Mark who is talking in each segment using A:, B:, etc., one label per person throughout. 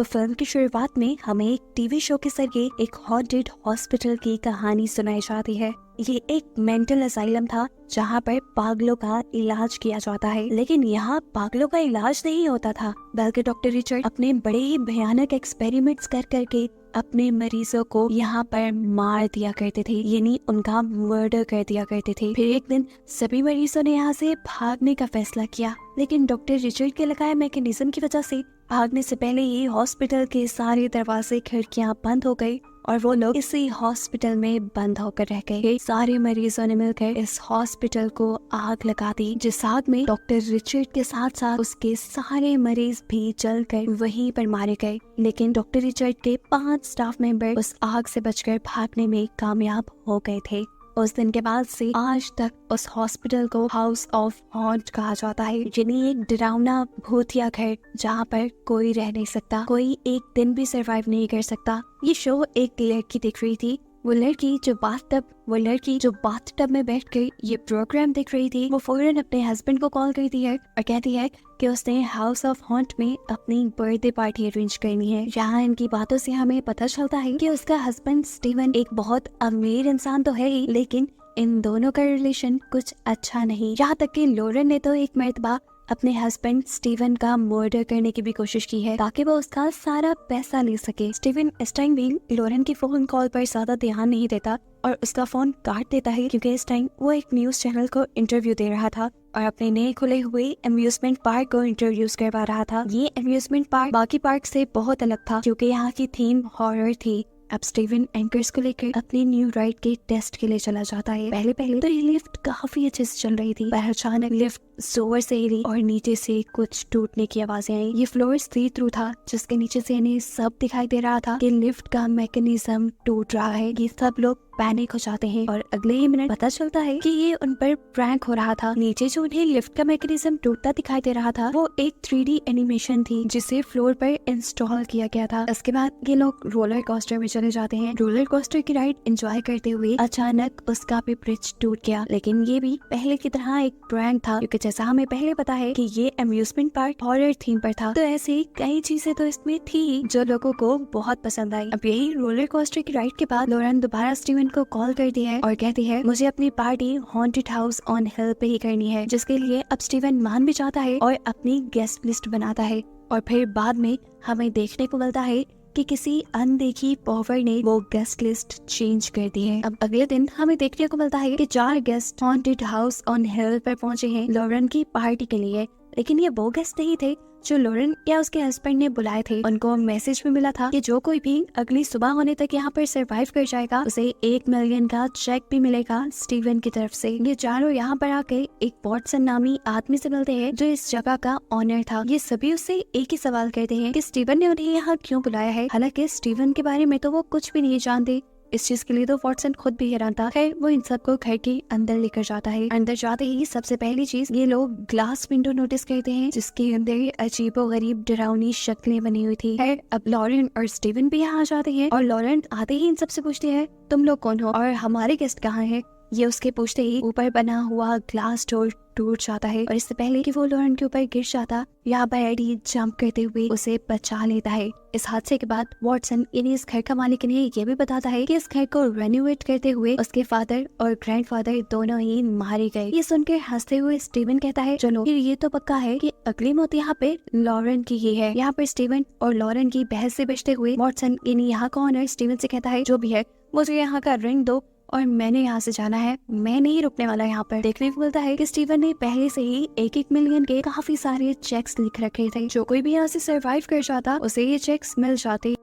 A: तो फिल्म की शुरुआत में हमें एक टीवी शो के जरिए एक हॉन्टेड हॉस्पिटल की कहानी सुनाई जाती है। ये एक मेंटल असाइलम था जहाँ पर पागलों का इलाज किया जाता है, लेकिन यहाँ पागलों का इलाज नहीं होता था, बल्कि डॉक्टर रिचर्ड अपने बड़े ही भयानक एक्सपेरिमेंट्स कर करके अपने मरीजों को यहाँ पर मार दिया करते थे, यानी उनका मर्डर कर दिया करते थे। फिर एक दिन सभी मरीजों ने यहाँ से भागने का फैसला किया, लेकिन डॉक्टर रिचर्ड के लगाए मैकेनिज्म की वजह से भागने से पहले ही हॉस्पिटल के सारे दरवाजे खिड़कियां बंद हो गई और वो लोग इसी हॉस्पिटल में बंद होकर रह गए। सारे मरीजों ने मिलकर इस हॉस्पिटल को आग लगा दी, जिस आग में डॉक्टर रिचर्ड के साथ साथ उसके सारे मरीज भी जलकर वहीं पर मारे गए। लेकिन डॉक्टर रिचर्ड के 5 स्टाफ मेंबर उस आग से बचकर भागने में कामयाब हो गए थे। उस दिन के बाद से आज तक उस हॉस्पिटल को हाउस ऑफ हॉन्ट कहा जाता है, यानी एक डरावना भूतिया घर जहाँ पर कोई रह नहीं सकता, कोई एक दिन भी सरवाइव नहीं कर सकता। ये शो एक लड़की देख रही थी, वो लड़की जो बाथटब में बैठकर ये प्रोग्राम देख रही थी, वो फौरन अपने हस्बैंड को कॉल करती है और कहती है कि उसने हाउस ऑफ हॉन्ट में अपनी बर्थडे पार्टी अरेंज करनी है। यहाँ इनकी बातों से हमें पता चलता है कि उसका हस्बैंड स्टीवन एक बहुत अमीर इंसान तो है ही, लेकिन इन दोनों का रिलेशन कुछ अच्छा नहीं। यहाँ तक कि लॉरेन ने तो एक मर्तबा अपने हस्बैंड स्टीवन का मर्डर करने की भी कोशिश की है ताकि वो उसका सारा पैसा ले सके। स्टीवन इस टाइम भी लॉरेन की फोन कॉल पर ज्यादा ध्यान नहीं देता और उसका फोन काट देता है, क्योंकि इस टाइम वो एक न्यूज चैनल को इंटरव्यू दे रहा था और अपने नए खुले हुए अम्यूजमेंट पार्क को इंट्रोड्यूस करवा रहा था। ये अम्यूजमेंट पार्क बाकी पार्क से बहुत अलग था, क्योंकि यहाँ की थीम हॉरर थी। अब स्टीवन एंकर्स को लेकर अपनी न्यू राइड के टेस्ट के लिए चला जाता है। पहले तो ये लिफ्ट काफी अच्छे से चल रही थी, पर अचानक लिफ्ट जोर से हिली और नीचे से कुछ टूटने की आवाजें आई। ये फ्लोर सी थ्रू था, जिसके नीचे से इन्हें सब दिखाई दे रहा था कि लिफ्ट का मैकेनिज्म टूट रहा है। ये सब लोग पैनिक हो जाते हैं और अगले ही मिनट पता चलता है कि ये उन पर प्रैंक हो रहा था। नीचे जो उन्हें लिफ्ट का मैकेनिज्म टूटता दिखाई दे रहा था, वो एक 3D एनिमेशन थी जिसे फ्लोर पर इंस्टॉल किया गया था। इसके बाद ये लोग रोलर कोस्टर में चले जाते हैं। रोलर कोस्टर की राइड एंजॉय करते हुए अचानक उसका भी ब्रिज टूट गया, लेकिन ये भी पहले की तरह एक प्रैंक था, क्योंकि जैसा हमें पहले पता है कि ये अम्यूजमेंट पार्क हॉरर थीम पर था, तो ऐसी कई चीजें तो इसमें थी जो लोगों को बहुत पसंद आई। अब यही रोलर कोस्टर की राइड के बाद लॉरेन दोबारा स्टीवन को कॉल करती है और कहती है मुझे अपनी पार्टी हॉन्टेड हाउस ऑन हिल पे ही करनी है, जिसके लिए अब स्टीवन मान भी जाता है और अपनी गेस्ट लिस्ट बनाता है। और फिर बाद में हमें देखने को मिलता है कि किसी अनदेखी पावर ने वो गेस्ट लिस्ट चेंज कर दी है। अब अगले दिन हमें देखने को मिलता है कि 4 गेस्ट हॉन्टेड हाउस ऑन हिल पर पहुंचे हैं लॉरेन की पार्टी के लिए, लेकिन ये वो गेस्ट नहीं थे जो लॉरेन या उसके हस्बैंड ने बुलाए थे। उनको मैसेज में मिला था कि जो कोई भी अगली सुबह होने तक यहाँ पर सरवाइव कर जाएगा उसे 1 मिलियन का चेक भी मिलेगा स्टीवन की तरफ से। ये चारों यहाँ पर आके एक वॉटसन नामी आदमी से मिलते हैं जो इस जगह का ऑनर था। ये सभी उससे एक ही सवाल करते हैं कि स्टीवन ने उन्हें यहाँ क्यों बुलाया है, हालांकि स्टीवन के बारे में तो वो कुछ भी नहीं जानते। इस चीज के लिए तो वॉटसन खुद भी हैरान था। खैर वो इन सबको घर के अंदर लेकर जाता है। अंदर जाते ही सबसे पहली चीज ये लोग ग्लास विंडो नोटिस करते हैं, जिसके अंदर अजीबो गरीब डरावनी शक्लें बनी हुई थी। खैर अब लॉरेन और स्टीवन भी यहाँ आ जाते हैं और लॉरेन आते ही इन सबसे पूछते हैं तुम लोग कौन हो और हमारे गेस्ट कहाँ हैं। ये उसके पूछते ही ऊपर बना हुआ ग्लास डोर टूट जाता है और इससे पहले कि वो लॉरेन के ऊपर गिर जाता, यहाँ पर एडी जंप करते हुए उसे बचा लेता है। इस हादसे के बाद वॉटसन यानी इस घर का मालिक ने ये भी बताता है कि इस घर को रेनोवेट करते हुए उसके फादर और ग्रैंडफादर दोनों ही मारे गए। ये सुनकर हंसते हुए स्टीवन कहता है चलो फिर ये तो पक्का है कि अगली मौत यहाँ पे लॉरेन की ही है। यहाँ पर स्टीवन और लॉरेन की बहस से बचते हुए वॉटसन यानी यहाँ का ऑनर स्टीवन से कहता है जो भी है मुझे यहाँ का रिंग दो और मैंने यहाँ से जाना है, मैं नहीं रुकने वाला। यहाँ पर देखने को मिलता है कि स्टीवन ने पहले से ही 1-1 मिलियन के काफी सारे चेक्स लिख रखे थे। जो कोई भी यहाँ से सरवाइव कर जाता उसे ये चेक्स मिल जाते।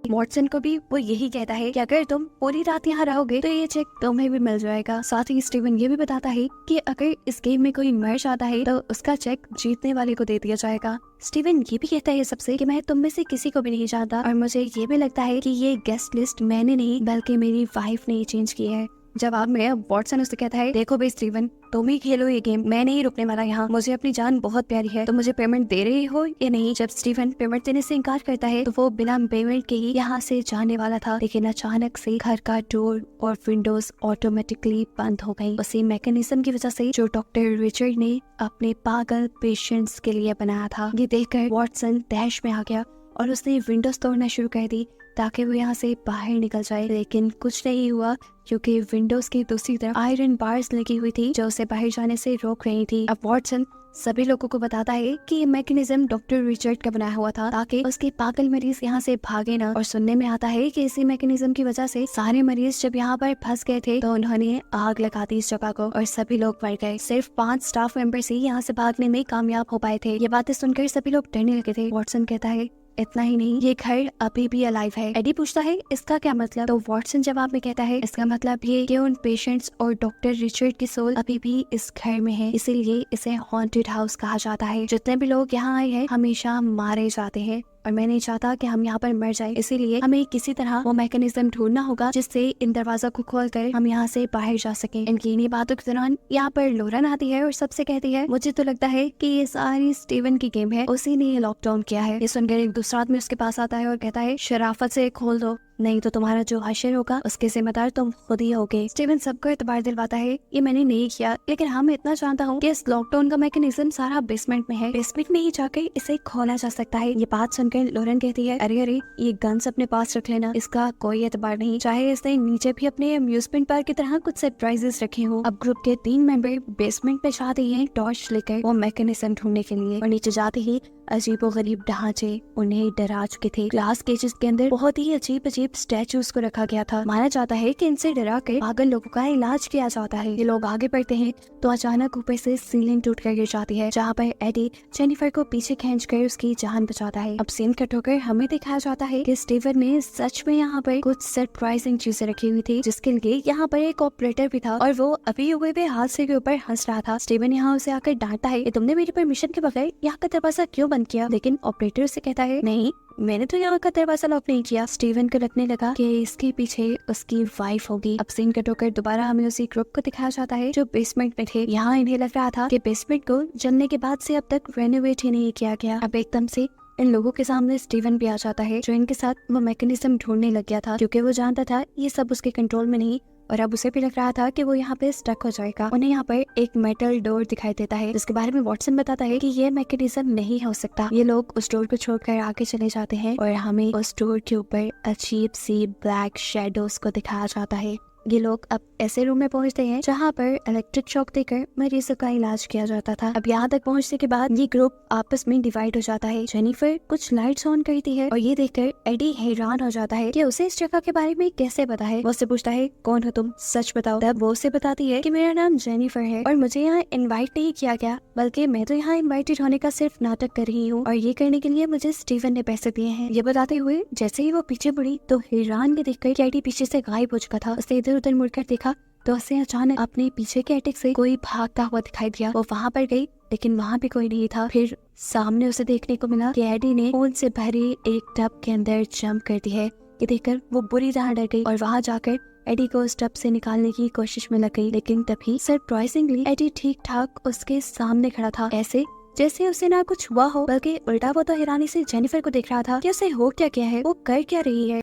A: वॉटसन को भी वो यही कहता है कि अगर तुम पूरी रात यहाँ रहोगे तो ये चेक तुम्हें भी मिल जाएगा। साथ ही स्टीवन ये भी बताता है कि अगर इस गेम में कोई मर जाता है तो उसका चेक जीतने वाले को दे दिया जाएगा। स्टीवन ये भी कहता है सबसे कि मैं तुम में से किसी को भी नहीं जानता और मुझे ये भी लगता है कि ये गेस्ट लिस्ट मैंने नहीं बल्कि मेरी वाइफ ने चेंज की है। जवाब में अब वॉटसन उससे कहता है, देखो भाई स्टीवन, तुम ही खेलो ये गेम, मैं नहीं रुकने वाला यहाँ। मुझे अपनी जान बहुत प्यारी है, तो मुझे पेमेंट दे रही हो या नहीं। जब स्टीवन पेमेंट देने से इनकार करता है तो वो बिना पेमेंट के ही यहाँ से जाने वाला था, लेकिन अचानक से घर का डोर और विंडोज ऑटोमेटिकली बंद हो गई, उसी मैकेनिज्म की वजह से जो डॉक्टर रिचर्ड ने अपने पागल पेशेंट्स के लिए बनाया था। ये देखकर वॉटसन तैश में आ गया और उसने विंडोज तोड़ना शुरू कर दी ताकि वो यहाँ से बाहर निकल जाए, लेकिन कुछ नहीं हुआ क्योंकि विंडोज की दूसरी तरफ आयरन बार्स लगी हुई थी जो उसे बाहर जाने से रोक रही थी। अब वॉटसन सभी लोगों को बताता है कि ये मैकेनिज्म डॉक्टर रिचर्ड का बनाया हुआ था ताकि उसके पागल मरीज यहाँ से भागे ना। और सुनने में आता है कि इसी मैकेनिज्म की वजह से सारे मरीज जब यहाँ पर फंस गए थे तो उन्होंने आग लगा दी इस जगह को और सभी लोग मर गए। सिर्फ 5 स्टाफ मेंबर्स ही यहाँ से भागने में कामयाब हो पाए थे। ये बातें सुनकर सभी लोग डरने लगे थे। वॉटसन कहता है, इतना ही नहीं, ये घर अभी भी अलाइव है। एडी पूछता है, इसका क्या मतलब? तो वॉटसन जवाब में कहता है, इसका मतलब ये कि उन पेशेंट्स और डॉक्टर रिचर्ड की सोल अभी भी इस घर में है, इसीलिए इसे हॉन्टेड हाउस कहा जाता है। जितने भी लोग यहाँ आए हैं हमेशा मारे जाते हैं और मैं नहीं चाहता कि हम यहाँ पर मर जाए, इसीलिए हमें किसी तरह वो मैकेनिज्म ढूंढना होगा जिससे इन दरवाजा को खोलकर हम यहाँ से बाहर जा सकें। इनकी इन्हीं बातों के दौरान यहाँ पर लोरन आती है और सबसे कहती है, मुझे तो लगता है कि ये सारी स्टीवन की गेम है, उसी ने ये लॉकडाउन किया है। ये सुनकर एक दूसरा आदमी उसके पास आता है और कहता है, शराफत से खोल दो, नहीं तो तुम्हारा जो हशर होगा उसके जिम्मेदार तुम खुद ही होगे। स्टीवन सबको एतबार दिलवाता है, ये मैंने नहीं किया, लेकिन हाँ मैं इतना जानता हूँ कि इस लॉकडाउन का मैकेनिज्म सारा बेसमेंट में है, बेसमेंट में ही जाकर इसे खोला जा सकता है। ये बात सुनकर लोरेन कहती है, अरे अरे ये गन्स अपने पास रख लेना, इसका कोई एतबार नहीं, चाहे इसने नीचे भी अपने अम्यूजमेंट पार्क की तरह कुछ सरप्राइजेस रखे हो। अब ग्रुप के 3 मेंबर बेसमेंट में जाते हैं टॉर्च लेकर वो मैकेनिज्म ढूंढने के लिए, और नीचे जाते ही अजीबो गरीब ढांचे उन्हें डरा चुके थे। ग्लास केजेस के अंदर बहुत ही अजीब अजीब स्टैचूज को रखा गया था। माना जाता है कि इनसे डरा कर पागल लोगों का इलाज किया जाता है। ये लोग आगे बढ़ते हैं तो अचानक ऊपर से सीलिंग टूट कर गिर जाती है, जहाँ पर एडी जेनिफर को पीछे खींच कर उसकी जान बचाता है। अब सीन कट होकर हमें दिखाया जाता है कि स्टीवन ने सच में यहाँ पर कुछ सरप्राइजिंग चीजें रखी हुई थी, जिसके लिए यहाँ पर एक ऑपरेटर भी था और वो अभी हुए हुए हादसे के ऊपर हंस रहा था। स्टीवन यहाँ उसे आकर डांटता है, तुमने मेरी परमिशन के बगैर यहाँ का दरवाजा क्यों बंद किया? लेकिन ऑपरेटर से कहता है, नहीं मैंने तो यहाँ का दरवाजा लॉक नहीं किया। स्टीवन को लगने लगा कि इसके पीछे उसकी वाइफ होगी। अब सीन कट होकर दोबारा हमें उसी ग्रुप को दिखाया जाता है जो बेसमेंट में थे। यहाँ इन्हें लग रहा था कि बेसमेंट को जलने के बाद से अब तक रेनोवेट ही नहीं किया गया। अब एकदम से इन लोगों के सामने स्टीवन भी आ जाता है जो इनके साथ वो मैकेनिज्म ढूंढने लग गया था, क्योंकि वो जानता था ये सब उसके कंट्रोल में नहीं और अब उसे भी लग रहा था कि वो यहाँ पे स्टक हो जाएगा। उन्हें यहाँ पर एक मेटल डोर दिखाई देता है जिसके बारे में वॉटसन बताता है कि ये मैकेनिज्म नहीं हो सकता। ये लोग उस डोर को छोड़कर आगे चले जाते हैं और हमें उस डोर के ऊपर अजीब सी ब्लैक शेडोज को दिखाया जाता है। ये लोग अब ऐसे रूम में पहुंचते हैं जहाँ पर इलेक्ट्रिक शॉक देकर मरीजों का इलाज किया जाता था। अब यहाँ तक पहुँचने के बाद ये ग्रुप आपस में डिवाइड हो जाता है। जेनिफर कुछ लाइट्स ऑन करती है और ये देखकर एडी हैरान हो जाता है कि उसे इस जगह के बारे में कैसे पता है। वो उससे पूछता है, कौन हो तुम, सच बताओ। तब वो उसे बताती है कि मेरा नाम जेनिफर है और मुझे यहाँ इन्वाइट नहीं किया गया, बल्कि मैं तो यहाँ इन्वाइटेड होने का सिर्फ नाटक कर रही हूँ और ये करने के लिए मुझे स्टीवन ने पैसे दिए हैं। ये बताते हुए जैसे ही वो पीछे मुड़ी तो हैरान के देखकर कि एडी पीछे से गायब हो चुका था। उसने इधर उधर मुड़कर देखा तो उसे अचानक अपने पीछे के अटैक से कोई भागता हुआ दिखाई दिया। वो वहाँ पर गई लेकिन वहाँ भी कोई नहीं था। फिर सामने उसे देखने को मिला कि एडी ने खून से भरे एक टब के अंदर जंप कर दी है। ये देखकर वो बुरी तरह डर गई और वहाँ जाकर एडी को उस टब से निकालने की कोशिश में लग गई, लेकिन तभी सरप्राइजिंगली एडी ठीक ठाक उसके सामने खड़ा था, ऐसे जैसे उसे ना कुछ हुआ हो, बल्कि उल्टा वो तो हैरानी से जेनिफर को देख रहा था कि उसे हो क्या गया है, वो कर क्या रही है।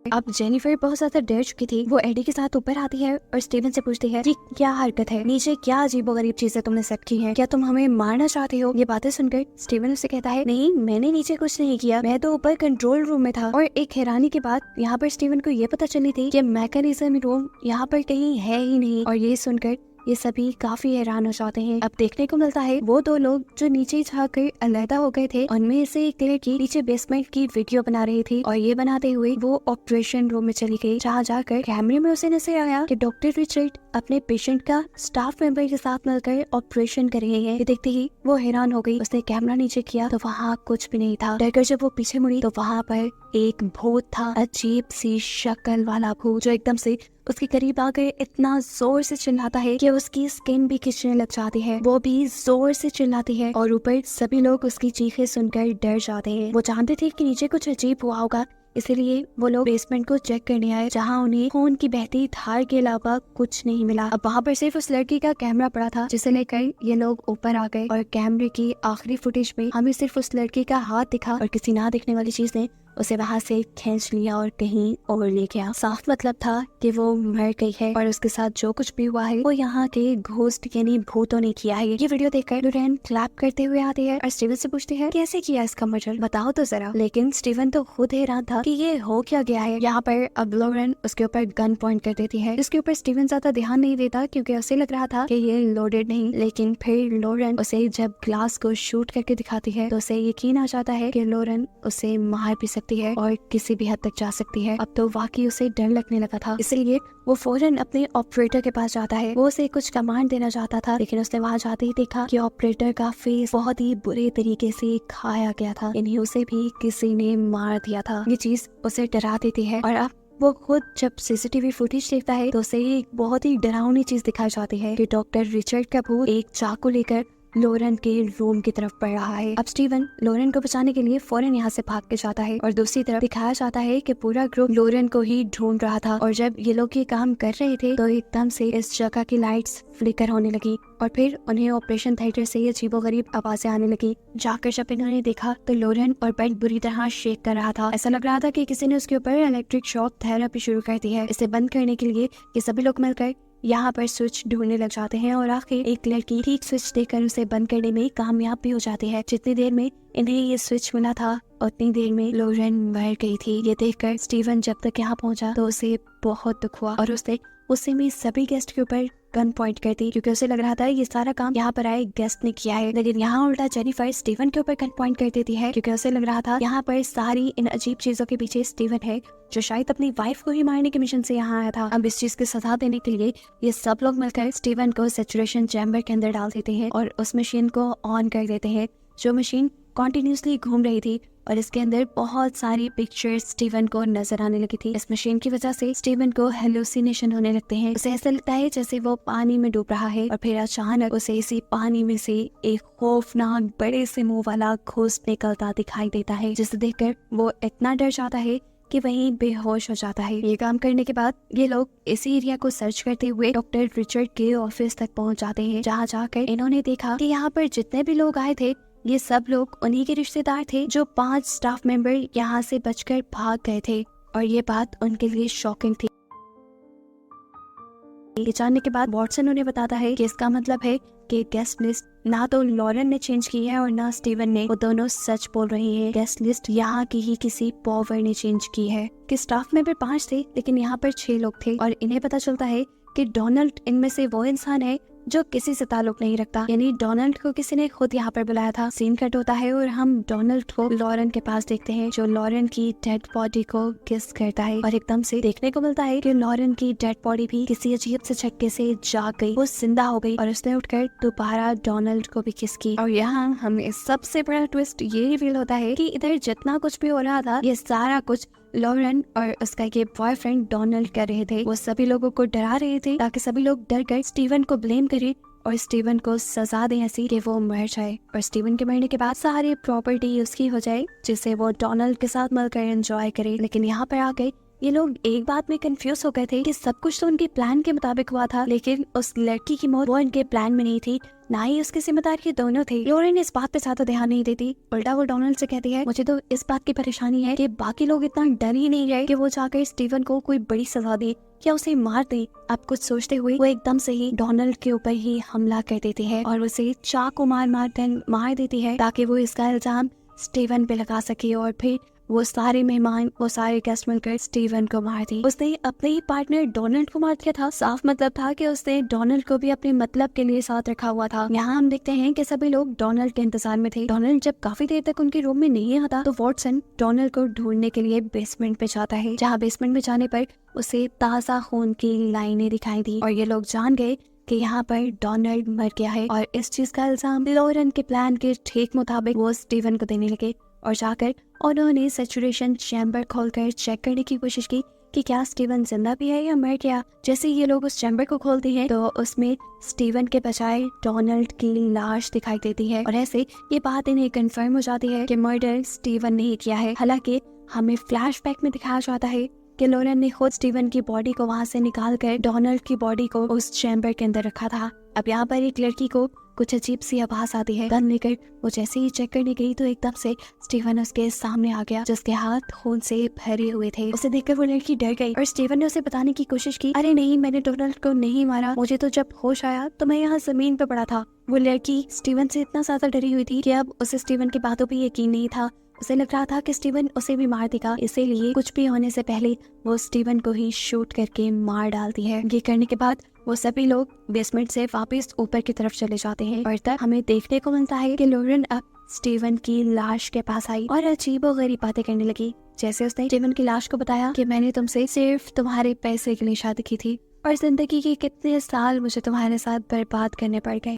A: अब जेनिफर बहुत ज्यादा डर चुकी थी। वो एडी के साथ ऊपर आती है और स्टीवन से पूछती है, ये क्या हरकत है, नीचे क्या अजीबोगरीब चीजें तुमने सेट की हैं, क्या तुम हमें मारना चाहते हो? ये बातें सुनकर स्टीवन उससे कहता है, नहीं मैंने नीचे कुछ नहीं किया, मैं तो ऊपर कंट्रोल रूम में था। और एक हैरानी की बात यहाँ पर स्टीवन को ये पता चली थी कि मैकेनिज्म रूम यहाँ पर कहीं है ही नहीं। और ये सुनकर ये सभी काफी हैरान हो जाते हैं। अब देखने को मिलता है वो 2 लोग जो नीचे जाकर अलहदा हो गए थे, उनमें से एक लड़की नीचे बेसमेंट की वीडियो बना रही थी और ये बनाते हुए वो ऑपरेशन रूम में चली गई, जहाँ जाकर कैमरे में उसे नजर आया कि डॉक्टर रिचर्ड अपने पेशेंट का स्टाफ मेंबर के साथ मिलकर ऑपरेशन कर रहे हैं। ये देखते ही वो हैरान हो गई। उसने कैमरा नीचे किया तो वहाँ कुछ भी नहीं था। डरकर जब वो पीछे मुड़ी तो वहाँ पर एक भूत था, अजीब सी शक्ल वाला भूत जो एकदम से उसके करीब आकर इतना जोर से चिल्लाता है कि उसकी स्किन भी खिंचने लग जाती है। वो भी जोर से चिल्लाती है और ऊपर सभी लोग उसकी चीखें सुनकर डर जाते हैं। वो जानते थे कि नीचे कुछ अजीब हुआ होगा, इसीलिए वो लोग बेसमेंट को चेक करने आए, जहाँ उन्हें खून की बहती धार के अलावा कुछ नहीं मिला। अब वहाँ पर सिर्फ उस लड़की का कैमरा पड़ा था, जिसे लेकर ये लोग ऊपर आ गए और कैमरे की आखिरी फुटेज में हमें सिर्फ उस लड़की का हाथ दिखा और किसी ना दिखने वाली चीज ने उसे वहाँ से खींच लिया और कहीं और ले गया। साफ मतलब था कि वो मर गई है और उसके साथ जो कुछ भी हुआ है वो यहाँ के घोस्ट यानी भूतों ने किया है। ये वीडियो देखकर लोरेन क्लैप करते हुए आती है और स्टीवन से पूछती है कैसे किया इसका मर्डर, बताओ तो जरा। लेकिन स्टीवन तो खुद हैरान था कि ये हो क्या गया है। यहाँ पर अब लोरेन उसके ऊपर गन पॉइंट कर देती है, जिसके ऊपर स्टीवन ज्यादा ध्यान नहीं देता क्योंकि उसे लग रहा था कि ये लोडेड नहीं। लेकिन फिर लोरेन उसे जब ग्लास को शूट करके दिखाती है तो उसे यकीन आ जाता है कि लोरेन उसे मार भी सकती है और किसी भी हद तक जा सकती है। अब तो वाकई उसे डर लगने लगा था, इसलिए वो फौरन अपने ऑपरेटर के पास जाता है। वो उसे कुछ कमांड देना चाहता था, लेकिन उसने वहाँ जाते ही देखा कि ऑपरेटर का फेस बहुत ही बुरे तरीके से खाया गया था, यानी उसे भी किसी ने मार दिया था। ये चीज उसे डरा देती है और अब वो खुद जब सीसीटीवी फुटेज देखता है तो उसे एक बहुत ही डरावनी चीज दिखाई जाती है कि डॉक्टर रिचर्ड का भूत एक चाकू लेकर लोरेन के रूम की तरफ बढ़ रहा है। अब स्टीवन लोरेन को बचाने के लिए फौरन यहाँ से भाग के जाता है और दूसरी तरफ दिखाया जाता है कि पूरा ग्रुप लोरेन को ही ढूंढ रहा था। और जब ये लोग ये काम कर रहे थे तो एकदम से इस जगह की लाइट्स फ्लिकर होने लगी और फिर उन्हें ऑपरेशन थिएटर से अजीबोगरीब आवाजें आने लगी। जाकर जब इन्होंने देखा तो लोरेन और बेड बुरी तरह शेक कर रहा था। ऐसा लग रहा था कि किसी ने उसके ऊपर इलेक्ट्रिक शॉक थेरेपी शुरू कर दी है। इसे बंद करने के लिए ये सभी लोग मिलकर यहाँ पर स्विच ढूंढने लग जाते हैं और आखिर एक लड़की ठीक स्विच देकर उसे बंद करने में कामयाब भी हो जाती है। जितनी देर में इन्हें ये स्विच मिला था उतनी देर में लोरेन मर गई थी। ये देखकर स्टीवन जब तक यहाँ पहुंचा तो उसे बहुत दुख हुआ और उसने उसी में सभी गेस्ट के ऊपर गन पॉइंट कर दी क्योंकि उसे लग रहा था ये सारा काम यहाँ पर आए गेस्ट ने किया है। लेकिन यहाँ उल्टा जेनिफर स्टीवन के ऊपर गन पॉइंट कर देती है क्योंकि उसे लग रहा था यहाँ पर सारी इन अजीब चीजों के पीछे स्टीवन है, जो शायद अपनी वाइफ को ही मारने के मिशन से यहाँ आया था। अब इस चीज की सजा देने के लिए ये सब लोग मिलकर स्टीवन को सैचुरेशन चैम्बर के अंदर डाल देते हैं और उस मशीन को ऑन कर देते हैं, जो मशीन कॉन्टिन्यूसली घूम रही थी और इसके अंदर बहुत सारी पिक्चर्स स्टीवन को नजर आने लगी थी। इस मशीन की वजह से स्टीवन को हेलुसिनेशन होने लगते हैं। उसे ऐसा लगता है जैसे वो पानी में डूब रहा है और फिर अचानक उसे इसी पानी में से एक खौफनाक बड़े से मुंह वाला घोस्ट निकलता दिखाई देता है, जिसे देखकर वो इतना डर जाता है कि वहीं बेहोश हो जाता है। ये काम करने के बाद ये लोग इसी एरिया को सर्च करते हुए डॉक्टर रिचर्ड के ऑफिस तक पहुंच जाते हैं, जहाँ जाकर इन्होंने देखा कि यहाँ पर जितने भी लोग आए थे ये सब लोग उन्हीं के रिश्तेदार थे, जो 5 स्टाफ मेंबर यहाँ से बचकर भाग गए थे। और ये बात उनके लिए शॉकिंग थी। ये जानने के बाद वॉटसन उन्हें बताता है कि इसका मतलब है कि गेस्ट लिस्ट ना तो लॉरेन ने चेंज की है और ना स्टीवन ने, वो दोनों सच बोल रहे हैं। गेस्ट लिस्ट यहाँ की ही किसी पॉवर ने चेंज की है कि स्टाफ मेंबर 5 थे लेकिन यहाँ पर 6 लोग थे। और इन्हें पता चलता है कि डोनाल्ड इनमें से वो इंसान है जो किसी से ताल्लुक नहीं रखता, यानी डोनाल्ड को किसी ने खुद यहाँ पर बुलाया था। सीन कट होता है और हम डोनाल्ड को लॉरेन के पास देखते हैं, जो लॉरेन की डेड बॉडी को किस करता है और एकदम से देखने को मिलता है कि लॉरेन की डेड बॉडी भी किसी अजीब से झटके से जाग गई, वो जिंदा हो गई और उसने उठकर दोबारा डोनाल्ड को भी किस की। और यहाँ हमें सबसे बड़ा ट्विस्ट ये रिवील होता है कि इधर जितना कुछ भी हो रहा था ये सारा कुछ लॉरेन और उसका ये बॉयफ्रेंड डोनाल्ड कर रहे थे। वो सभी लोगों को डरा रहे थे ताकि सभी लोग डर कर स्टीवन को ब्लेम करें और स्टीवन को सजा दें ऐसी कि वो मर जाए और स्टीवन के मरने के बाद सारी प्रॉपर्टी उसकी हो जाए, जिसे वो डोनाल्ड के साथ मिलकर एंजॉय करे। लेकिन यहाँ पर आके ये लोग एक बात में कंफ्यूज हो गए थे कि सब कुछ तो उनके प्लान के मुताबिक हुआ था, लेकिन उस लड़की की मौत वो उनके प्लान में नहीं थी, ना ही उसके जिम्मेदार ये दोनों थे। लोरेन इस बात पे ज्यादा ध्यान नहीं देती, उल्टा वो डोनाल्ड से कहती है मुझे तो इस बात की परेशानी है कि बाकी लोग इतना डर ही नहीं रहे कि वो जाकर स्टीवन को कोई बड़ी सजा दे या उसे मार दे। अब कुछ सोचते हुए वो एकदम से ही डोनाल्ड के ऊपर ही हमला कर देती है और उसे चाकू मार देती है ताकि वो इसका इल्जाम स्टीवन पे लगा सके और फिर वो सारे मेहमान वो सारे गेस्ट मिलकर स्टीवन को मार दी। उसने अपने ही पार्टनर डोनाल्ड को मार दिया था। साफ मतलब था कि उसने डोनाल्ड को भी अपने मतलब के लिए साथ रखा हुआ था। यहाँ हम देखते हैं कि सभी लोग डोनाल्ड के इंतजार में थे। डोनाल्ड जब काफी देर तक उनके रूम में नहीं आता तो वॉटसन डोनाल्ड को ढूंढने के लिए बेसमेंट पे जाता है, जहाँ बेसमेंट में जाने पर उसे ताजा खून की लाइनें दिखाई दी और ये लोग जान गए कि यहाँ पर डोनाल्ड मर गया है। और इस चीज का इल्जाम लॉरेन के प्लान के ठीक मुताबिक वो स्टीवन को देने लगे और जाकर उन्होंने सैचुरेशन चैम्बर खोलकर चेक करने की कोशिश की कि क्या स्टीवन जिंदा भी है या मर गया। जैसे ये लोग उस चैम्बर को खोलते हैं तो उसमें स्टीवन के बजाय डोनाल्ड की लाश दिखाई देती है और ऐसे ये बात इन्हें कंफर्म हो जाती है कि मर्डर स्टीवन ने ही किया है। हालांकि हमें फ्लैशबैक में दिखाया जाता है कि लोरेन ने खुद स्टीवन की बॉडी को वहां से निकाल कर डोनाल्ड की बॉडी को उस चैम्बर के अंदर रखा था। अब यहाँ पर एक लड़की को कुछ अजीब सी आवाज आती है। गन लेकर वो जैसे ही चेक करने गई तो एकदम से स्टीवन उसके सामने आ गया, जिसके हाथ खून से भरे हुए थे। उसे देखकर वो लड़की डर गई और स्टीवन ने उसे बताने की कोशिश की, अरे नहीं, मैंने डोनाल्ड को नहीं मारा, मुझे तो जब होश आया तो मैं यहाँ जमीन पे पड़ा था। वो लड़की स्टीवन से इतना ज्यादा डरी हुई थी कि अब उसे स्टीवन की बातों पर यकीन नहीं था। उसे लग रहा था कि स्टीवन उसे भी मार देगा, इसीलिए कुछ भी होने से पहले वो स्टीवन को ही शूट करके मार डालती है। ये करने के बाद वो सभी लोग बेसमेंट से वापस ऊपर की तरफ चले जाते हैं और तब हमें देखने को मिलता है कि लोरेन अब स्टीवन की लाश के पास आई और अजीबोगरीब बातें करने लगी। जैसे उसने स्टीवन की लाश को बताया कि मैंने तुमसे सिर्फ तुम्हारे पैसे के लिए शादी की थी और जिंदगी के कितने साल मुझे तुम्हारे साथ बर्बाद करने पड़ गए।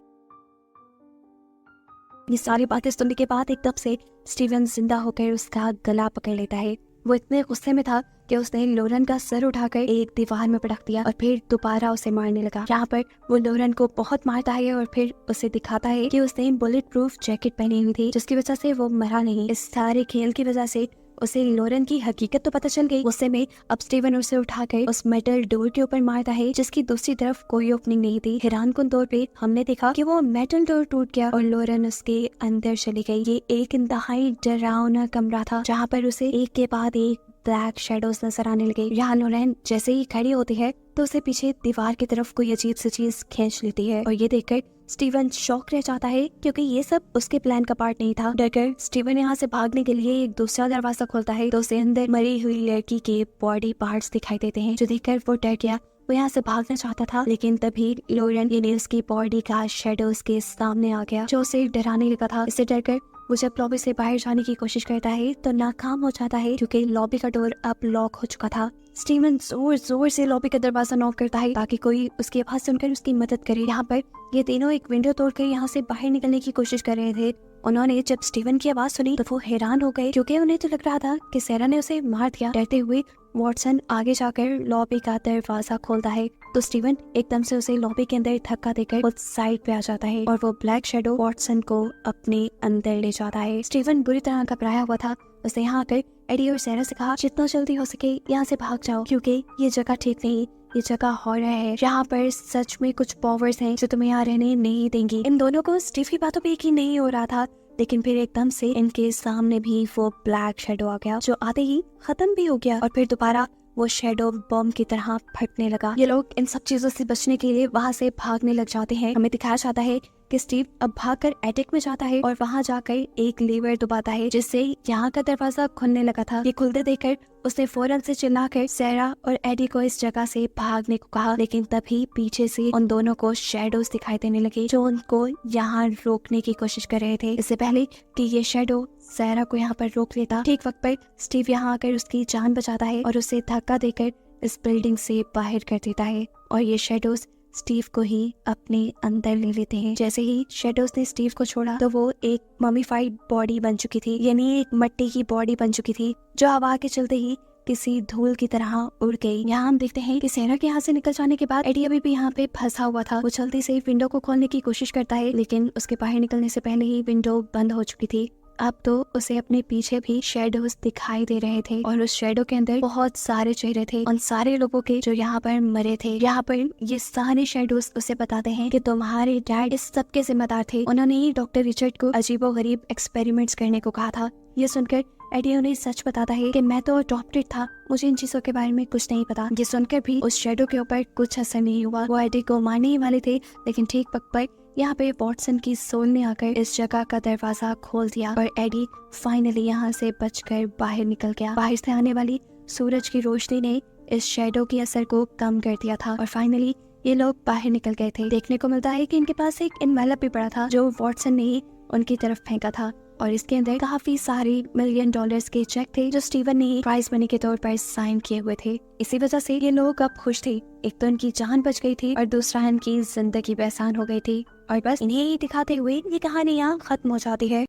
A: ये सारी बातें सुनने के बाद एकदम से स्टीवन जिंदा होकर उसका गला पकड़ लेता है। वो इतने गुस्से में था कि उसने लोरेन का सर उठाकर एक दीवार में पटक दिया और फिर दोबारा उसे मारने लगा। यहाँ पर वो लोरेन को बहुत मारता है और फिर उसे दिखाता है कि उसने बुलेट प्रूफ जैकेट पहनी हुई थी, जिसकी वजह से वो मरा नहीं। इस सारे खेल की वजह से उसे लोरेन की हकीकत तो पता चल गई। गुस्से में अब स्टीवन उसे उठाकर उस मेटल डोर के ऊपर मारता है, जिसकी दूसरी तरफ कोई ओपनिंग नहीं थी। हैरानकुन तौर पे हमने देखा कि वो मेटल डोर टूट गया और लोरेन उसके अंदर चली गई। ये एक इंतहाई डरावना कमरा था जहाँ पर उसे एक के बाद एक ब्लैक शेडोज नजर आने लगे। यहाँ लोरेन जैसे ही खड़ी होती है तो उसे पीछे दीवार की तरफ कोई अजीब सी चीज खींच लेती है और ये देखकर स्टीवन शॉक रह जाता है, क्योंकि ये सब उसके प्लान का पार्ट नहीं था। डरकर स्टीवन यहाँ से भागने के लिए एक दूसरा दरवाजा खोलता है तो उसे अंदर मरी हुई लड़की के बॉडी पार्ट्स दिखाई देते हैं, जो देखकर वो डर गया। वो यहाँ से भागना चाहता था, लेकिन तभी लोरेन यानी उसकी बॉडी का शेडो उसके सामने आ गया, जो उसे डराने लगा था। इससे डरकर वो जब लॉबी से बाहर जाने की कोशिश करता है तो नाकाम हो जाता है, क्योंकि लॉबी का डोर अब लॉक हो चुका था। स्टीवन जोर जोर से लॉबी का दरवाजा नॉक करता है ताकि कोई उसकी आवाज सुनकर उसकी मदद करे। यहाँ पर ये तीनों एक विंडो तोड़कर यहाँ से बाहर निकलने की कोशिश कर रहे थे। उन्होंने जब स्टीवन की आवाज सुनी तो वो हैरान हो गए, क्योंकि उन्हें तो लग रहा था कि सेरा ने उसे मार दिया। डरते हुए वॉटसन आगे जाकर लॉबी का दरवाजा खोलता है तो स्टीवन एकदम से उसे लॉबी के अंदर धक्का देकर उस साइड पे आ जाता है और वो ब्लैक शेडो वॉटसन को अपने अंदर ले जाता है। स्टीवन बुरी तरह घबराया हुआ था। उसने यहाँ आकर एडी और सेरा से कहा, जितना जल्दी हो सके यहाँ से भाग जाओ, क्योंकि ये जगह ठीक नहीं, ये जगह हॉरर है, यहाँ पर सच में कुछ पावर्स हैं जो तुम्हें यहाँ रहने नहीं देंगी। इन दोनों को स्टीव की बातों पे यकीन नहीं हो रहा था, लेकिन फिर एकदम से इनके सामने भी वो ब्लैक शेडो आ गया, जो आते ही खत्म भी हो गया और फिर दोबारा वो शेडो बम की तरह फटने लगा। ये लोग इन सब चीजों से बचने के लिए वहाँ से भागने लग जाते हैं। हमें दिखाया जाता है कि स्टीव अब भागकर एटिक में जाता है और वहाँ जाकर एक लीवर दबाता है, जिससे यहाँ का दरवाजा खुलने लगा था। ये खुलते देखकर उसने फौरन से चिल्लाकर सेरा और एडी को इस जगह से भागने को कहा, लेकिन तभी पीछे से उन दोनों को शेडोज दिखाई देने लगे, जो उनको यहाँ रोकने की कोशिश कर रहे थे। इससे पहले कि ये शेडो सेरा को यहाँ पर रोक लेता, ठीक वक्त पर स्टीव यहाँ आकर उसकी जान बचाता है और उसे धक्का देकर इस बिल्डिंग से बाहर कर देता है और ये शेडोज स्टीव को ही अपने अंदर ले लेते हैं। जैसे ही शेडोज ने स्टीव को छोड़ा तो वो एक ममीफाइड बॉडी बन चुकी थी, यानी एक मिट्टी की बॉडी बन चुकी थी, जो हवा के चलते ही किसी धूल की तरह उड़ गई। यहाँ हम देखते हैं कि सेरा के यहाँ से निकल जाने के बाद एडी अभी भी यहाँ पे फंसा हुआ था। वो जल्दी से विंडो को खोलने की कोशिश करता है, लेकिन उसके बाहर निकलने से पहले ही विंडो बंद हो चुकी थी। अब तो उसे अपने पीछे भी शेडोज दिखाई दे रहे थे और उस शेडो के अंदर बहुत सारे चेहरे थे, उन सारे लोगों के जो यहाँ पर मरे थे। यहाँ पर ये सारे शेडोज उसे बताते हैं कि तुम्हारे डैड इस सब के जिम्मेदार थे, उन्होंने ही डॉक्टर रिचर्ड को अजीबोगरीब एक्सपेरिमेंट्स करने को कहा था। ये सुनकर एडी उन्हें सच बताता है कि मैं तो अडॉप्टेड था, मुझे इन चीजों के बारे में कुछ नहीं पता। ये सुनकर भी उस शेडो के ऊपर कुछ असर नहीं हुआ। वो एडी को मारने ही वाले थे, लेकिन ठीक वक्त पर यहाँ पे वॉटसन की सोल ने आकर इस जगह का दरवाजा खोल दिया और एडी फाइनली यहाँ से बचकर बाहर निकल गया। बाहर से आने वाली सूरज की रोशनी ने इस शेडो की असर को कम कर दिया था और फाइनली ये लोग बाहर निकल गए थे। देखने को मिलता है कि इनके पास एक एनवेलप भी पड़ा था, जो वॉटसन ने ही उनकी तरफ फेंका था और इसके अंदर काफी सारे $1 मिलियन के चेक थे, जो स्टीवन ने ही प्राइज मनी के तौर पर साइन किए हुए थे। इसी वजह से ये लोग अब खुश थे। एक तो इनकी जान बच गई थी और दूसरा इनकी जिंदगी भी आसान हो गई थी और बस इन्हें ही दिखाते हुए ये कहानी यहाँ खत्म हो जाती है।